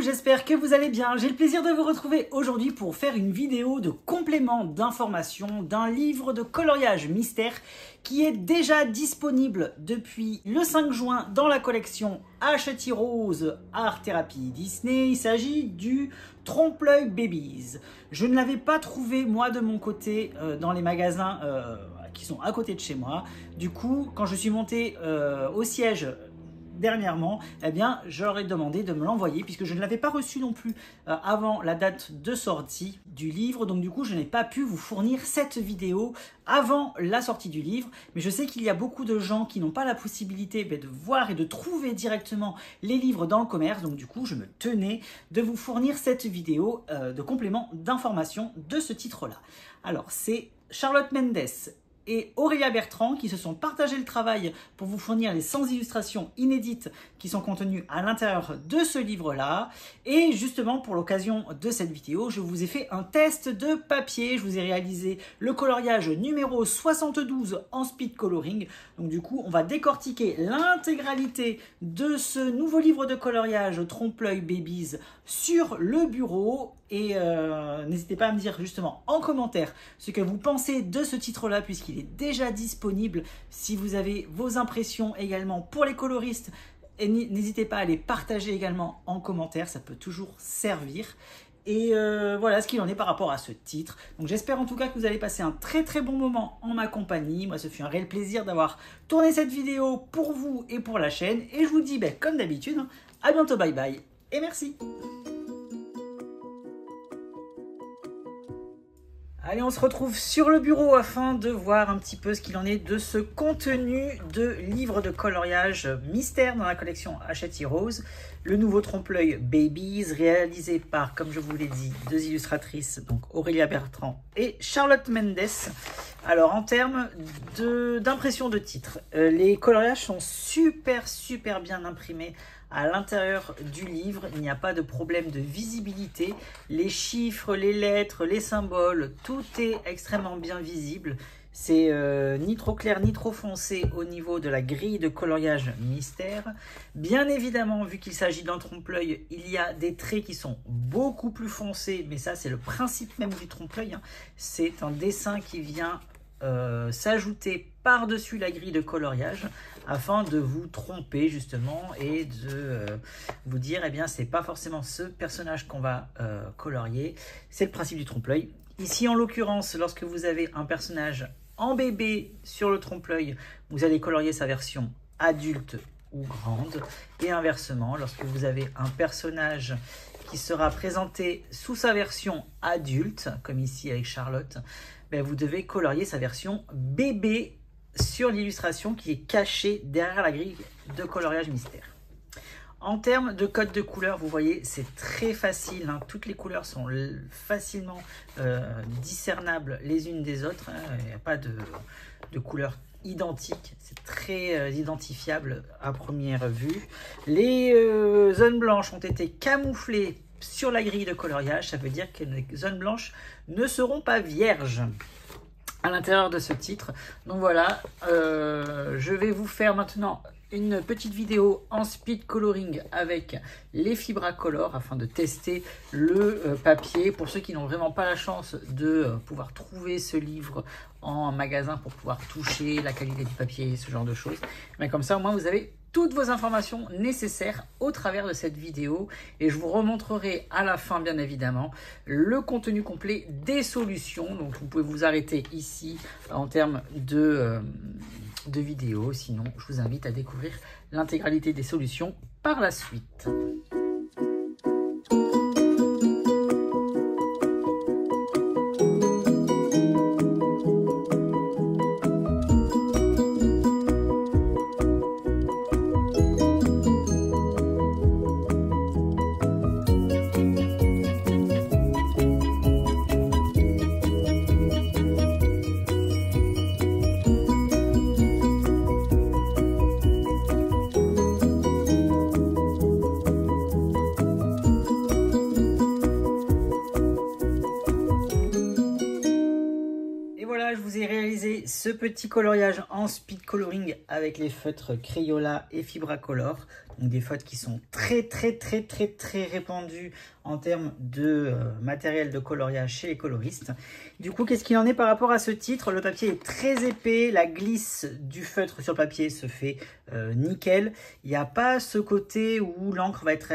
j'espère que vous allez bien. J'ai le plaisir de vous retrouver aujourd'hui pour faire une vidéo de complément d'information d'un livre de coloriage mystère qui est déjà disponible depuis le 5 juin dans la collection Hachette Heroes Art Therapy Disney. Il s'agit du Trompe-l'œil Babies. Je ne l'avais pas trouvé moi de mon côté dans les magasins qui sont à côté de chez moi. Du coup, quand je suis monté au siège dernièrement, eh bien, je leur ai demandé de me l'envoyer puisque je ne l'avais pas reçu non plus avant la date de sortie du livre. Donc du coup, je n'ai pas pu vous fournir cette vidéo avant la sortie du livre. Mais je sais qu'il y a beaucoup de gens qui n'ont pas la possibilité de voir et de trouver directement les livres dans le commerce. Donc du coup, je me tenais de vous fournir cette vidéo de complément d'information de ce titre-là. Alors, c'est Charlotte Mendes et Aurélia Bertrand qui se sont partagé le travail pour vous fournir les 100 illustrations inédites qui sont contenues à l'intérieur de ce livre-là. Et justement, pour l'occasion de cette vidéo, je vous ai fait un test de papier. Je vous ai réalisé le coloriage numéro 72 en speed coloring. Donc du coup, on va décortiquer l'intégralité de ce nouveau livre de coloriage Trompe-l'œil Babies sur le bureau. Et n'hésitez pas à me dire justement en commentaire ce que vous pensez de ce titre-là puisqu'il est déjà disponible. Si vous avez vos impressions également pour les coloristes, n'hésitez pas à les partager également en commentaire, ça peut toujours servir. Et voilà ce qu'il en est par rapport à ce titre. Donc j'espère en tout cas que vous allez passer un très bon moment en ma compagnie. Moi, ce fut un réel plaisir d'avoir tourné cette vidéo pour vous et pour la chaîne. Et je vous dis, comme d'habitude, à bientôt, bye bye et merci. Allez, on se retrouve sur le bureau afin de voir un petit peu ce qu'il en est de ce contenu de livre de coloriage mystère dans la collection Hachette Heroes. Le nouveau Trompe-l'œil Babies, réalisé par, comme je vous l'ai dit, deux illustratrices, donc Aurélia Bertrand et Charlotte Mendes. Alors, en termes d'impression de titre, les coloriages sont super bien imprimés à l'intérieur du livre. Il n'y a pas de problème de visibilité. Les chiffres, les lettres, les symboles, tout est extrêmement bien visible. C'est ni trop clair ni trop foncé au niveau de la grille de coloriage mystère. Bien évidemment, vu qu'il s'agit d'un trompe-l'œil, il y a des traits qui sont beaucoup plus foncés. Mais ça, c'est le principe même du trompe-l'œil. C'est un dessin qui vient s'ajouter par-dessus la grille de coloriage afin de vous tromper justement et de vous dire, eh bien, c'est pas forcément ce personnage qu'on va colorier. C'est le principe du trompe-l'œil. Ici, en l'occurrence, lorsque vous avez un personnage en bébé sur le trompe-l'œil, vous allez colorier sa version adulte ou grande. Et inversement, lorsque vous avez un personnage qui sera présenté sous sa version adulte, comme ici avec Charlotte, vous devez colorier sa version bébé sur l'illustration qui est cachée derrière la grille de coloriage mystère. En termes de code de couleurs, vous voyez, c'est très facile. Toutes les couleurs sont facilement discernables les unes des autres. Il n'y a pas de couleurs identiques. C'est très identifiable à première vue. Les zones blanches ont été camouflées sur la grille de coloriage. Ça veut dire que les zones blanches ne seront pas vierges à l'intérieur de ce titre. Donc voilà, je vais vous faire maintenant une petite vidéo en speed coloring avec les Fibracolor afin de tester le papier. Pour ceux qui n'ont vraiment pas la chance de pouvoir trouver ce livre en magasin pour pouvoir toucher la qualité du papier, ce genre de choses. Mais comme ça, au moins, vous avez toutes vos informations nécessaires au travers de cette vidéo. Et je vous remontrerai à la fin, bien évidemment, le contenu complet des solutions. Donc, vous pouvez vous arrêter ici en termes de vidéo. Sinon, je vous invite à découvrir l'intégralité des solutions par la suite. ce petit coloriage en speed coloring avec les feutres Crayola et Fibracolor. Donc des feutres qui sont très répandus en termes de matériel de coloriage chez les coloristes. Du coup, qu'est-ce qu'il en est par rapport à ce titre? Le papier est très épais, la glisse du feutre sur le papier se fait nickel. Il n'y a pas ce côté où l'encre va être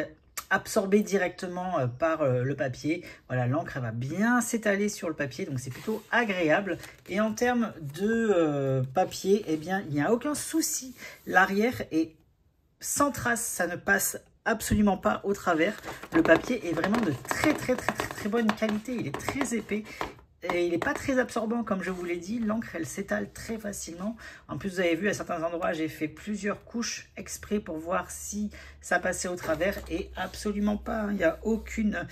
absorbée directement par le papier. Voilà, l'encre va bien s'étaler sur le papier, donc c'est plutôt agréable. Et en termes de papier, eh bien, il n'y a aucun souci. L'arrière est sans trace, ça ne passe absolument pas au travers. Le papier est vraiment de très bonne qualité, il est très épais. Et il n'est pas très absorbant, comme je vous l'ai dit. L'encre, elle s'étale très facilement. En plus, vous avez vu, à certains endroits, j'ai fait plusieurs couches exprès pour voir si ça passait au travers. Et absolument pas. Il n'y a aucune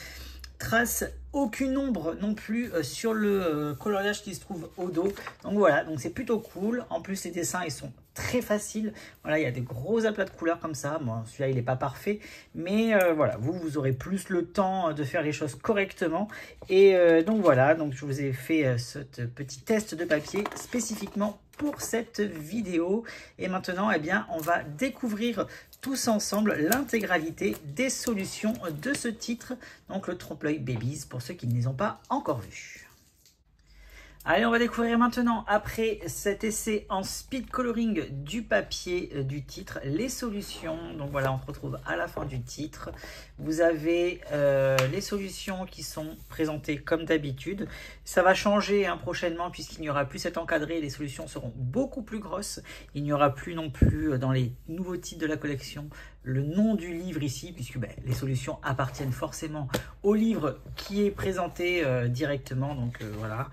trace, aucune ombre non plus sur le coloriage qui se trouve au dos. Donc voilà, donc c'est plutôt cool. En plus, les dessins, ils sont très faciles. Voilà, il y a des gros aplats de couleurs comme ça. Bon, celui-là, il n'est pas parfait. Mais voilà, vous aurez plus le temps de faire les choses correctement. Et donc voilà, donc je vous ai fait ce petit test de papier spécifiquement pour cette vidéo. Et maintenant, eh bien, on va découvrir tous ensemble l'intégralité des solutions de ce titre, donc le trompe-l'œil Babies, pour ceux qui ne les ont pas encore vus. Allez, on va découvrir maintenant, après cet essai en speed coloring du papier du titre, les solutions. Donc voilà, on se retrouve à la fin du titre. Vous avez les solutions qui sont présentées comme d'habitude. Ça va changer prochainement puisqu'il n'y aura plus cet encadré. Les solutions seront beaucoup plus grosses. Il n'y aura plus non plus dans les nouveaux titres de la collection le nom du livre ici, puisque les solutions appartiennent forcément au livre qui est présenté directement. Donc voilà.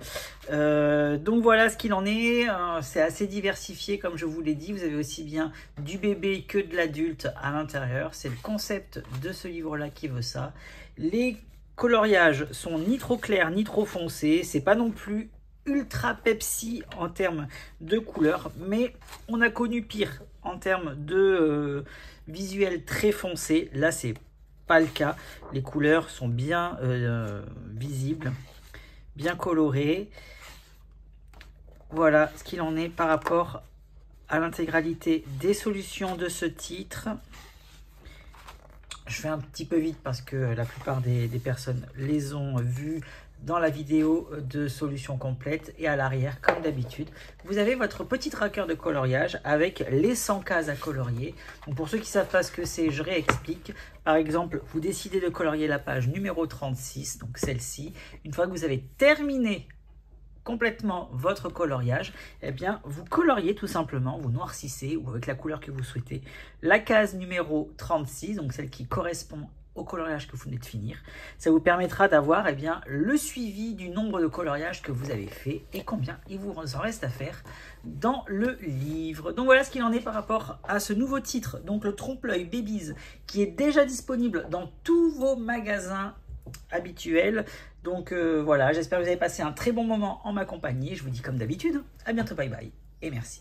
Donc voilà ce qu'il en est. C'est assez diversifié comme je vous l'ai dit. Vous avez aussi bien du bébé que de l'adulte à l'intérieur. C'est le concept de ce livre-là qui veut ça. Les coloriages sont ni trop clairs ni trop foncés. C'est pas non plus ultra Pepsi en termes de couleurs, mais on a connu pire en termes de visuel très foncé. Là, c'est pas le cas. Les couleurs sont bien visibles, bien colorées. Voilà ce qu'il en est par rapport à l'intégralité des solutions de ce titre. Je fais un petit peu vite parce que la plupart des personnes les ont vues dans la vidéo de solutions complètes. Et à l'arrière, comme d'habitude, vous avez votre petit tracker de coloriage avec les 100 cases à colorier. Donc pour ceux qui ne savent pas ce que c'est, je réexplique. Par exemple, vous décidez de colorier la page numéro 36, donc celle-ci. Une fois que vous avez terminé complètement votre coloriage, eh bien vous coloriez tout simplement, vous noircissez ou avec la couleur que vous souhaitez la case numéro 36, donc celle qui correspond au coloriage que vous venez de finir. Ça vous permettra d'avoir le suivi du nombre de coloriages que vous avez fait et combien il vous en reste à faire dans le livre. Donc voilà ce qu'il en est par rapport à ce nouveau titre, donc le trompe-l'œil Babies, qui est déjà disponible dans tous vos magasins habituels. Donc voilà, j'espère que vous avez passé un très bon moment en ma compagnie. Je vous dis comme d'habitude, à bientôt, bye bye et merci.